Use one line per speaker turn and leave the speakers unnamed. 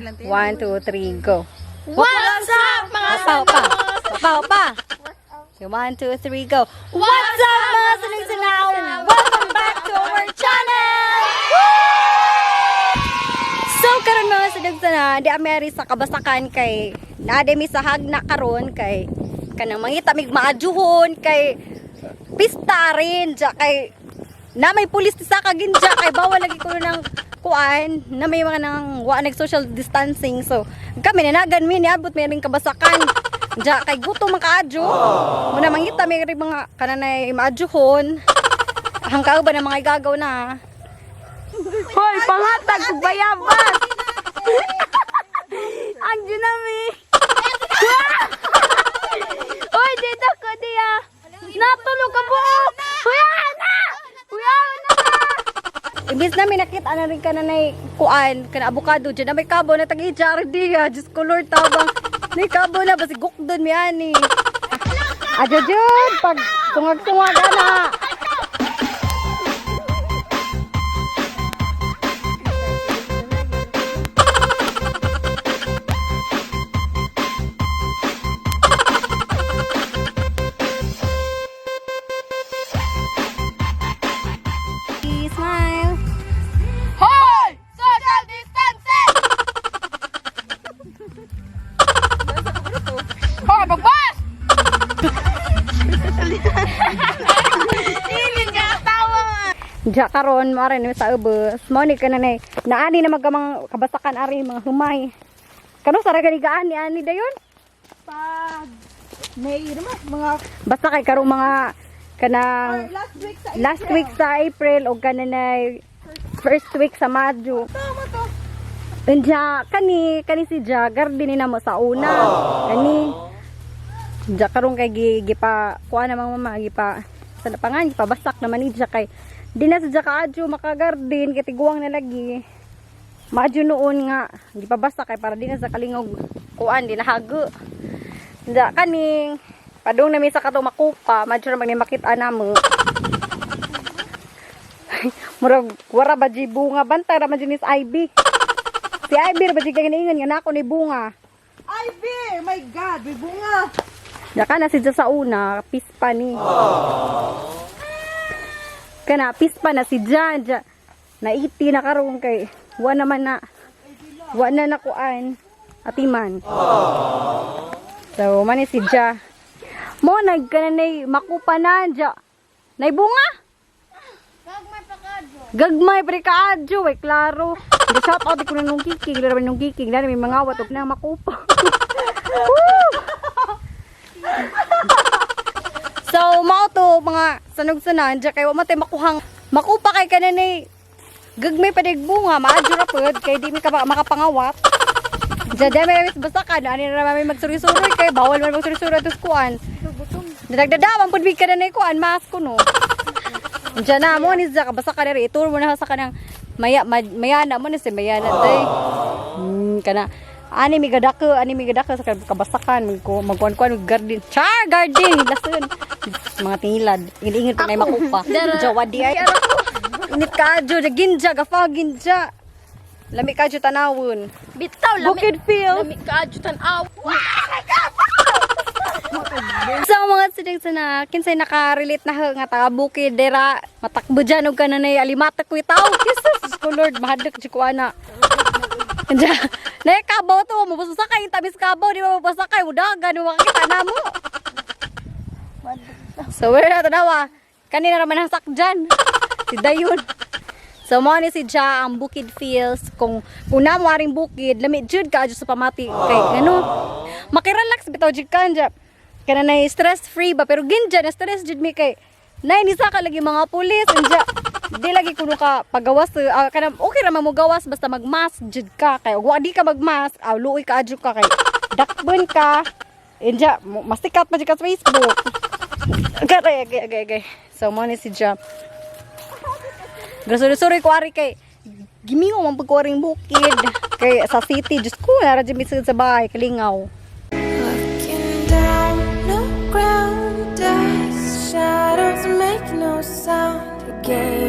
1, 2, 3, go.
What's up, mga
Pa. So, 1, 2, 3, go. What's up, mga sinigsinao? Welcome back to our channel! So, karon mga sinagsana, di ameri sa kabasakan kay naademi sa hagna karon kay kanang mangita mig maajuhon kay pista rin dya kay na may pulis sa kaginja kay bawal lagi ko ng kuan na may mga nang wa nag social distancing, so kami nanagan mi niabot may ring kabasakan dya kay guto man kaadyo muna mangita may ring mga kananay maajuhon ang kauba na mga igagaw na. Hoy, pangatag kung bayabas! Ang dynami! Hoy, dito ko diya! Natulog ka buo! Huya na! Huya na! Ibis namin nakita na rin ka na kuan, ka na abukado dyan na may kabo na tag-i-jar diya. Diyos ko Lord, tabang may kabo na, basi gukdon mi ani. Adyo dyan, pag tungag-tungag na. Smile.
Hoy! Social distancing! Hoy, bagbas! Ilin ka tawa!
Diya karon mare ni sa ubos. Mo ni kananay naani na magamang kabasakan ari mga humay. Kano sa raganigaan ni ani dayon?
Pag may naman mga
Basta kay karong mga kanang last week sa April o kananay first week sa Mayo.
tama to.
Diya kani si Diya garden ni namo sa una. Kani Diya karon kay gipa kuha na mga mama gipa sa lapangan gipabasak naman ni Diya kay di na sa Diya kaadyo makagarden kay tiguang na lagi. Maadyo noon nga gipabasak kay para di na sa kalingog kuan di nahago. Diya kaning padung nami sa kato makupa, madyo na magni makita namo. Murag wara ba di bunga bantay ra man dinis Ivy. Si Ivy ra ba di kaganingan nga nako ni bunga.
Ivy! My God! May bunga!
Daka na si Diya sa una, pispa ni. Kana pispa na si Diya. Naiti na karon kay wa naman na. Wa na nakuan atiman. So man ni si Diya. Mo nagkanay makupa na Diya. Nay bunga. Gagmay pre kaadyo ay klaro. Di shout out ko na nung kikig, laro nung kikig na may mga watop na makupa. So mao to mga sanog-sanan Diya kay wa matay makuhang makupa kay kanay gagmay pa dig bunga maadyo ra pud kay di mi ka makapangawat. Diya may basta ka ani ra may magsuri-suri kay bawal man magsuri-suri atus kuan. Dagdadaman pud big kanay kuan mas kuno. Diyan na mo ni Diya basta ka diri itur mo na sa kanang mayana mo ni si mayana day. Kana ani mi gadako sa kabasakan magkuan-kuan garden. Char garden lason. Mga tingilad. Ingin pa ngay makupa. Jawa di ay. Init ka adyo ginja gafagin Diya. Lami ka adyo tanawon.
Bitaw,
Bukid Field.
Lami ka ajutan aw.
So mga siding sana kinsay naka-relate na nga taga bukid dera matakbo dyan og kananay alimatak ko itaw. Jesus ko Lord mahadlok di ko ana. Diya na kabaw to mabusakay tabis kabaw di ba mabusakay udagan makita namo. So wala na tanawa kanina naman ang sakjan si dayon. So mo ni si Diya ang Bukid Fields kung una mo aring bukid lami jud ka adyo sa pamati kay ano makirelax bitaw jud ka Diya. Kana na stress free ba pero ginja na stress jud mi kay nay ni sa ka lagi mga pulis Diya. Di lagi kuno ka pagawas kana okay ra mo gawas basta magmask jud ka kay wa di ka magmask luoy ka adyo ka kay dakbon ka Diya mastikat pa jud ka sa Facebook. Okay. So mo ni si Diya. Gasuri-suri ko ari kay gimingo man pagkuaring bukid kay sa city just ko na ra jud mi sa bahay kalingaw.
Looking down the ground as shadows make no sound again.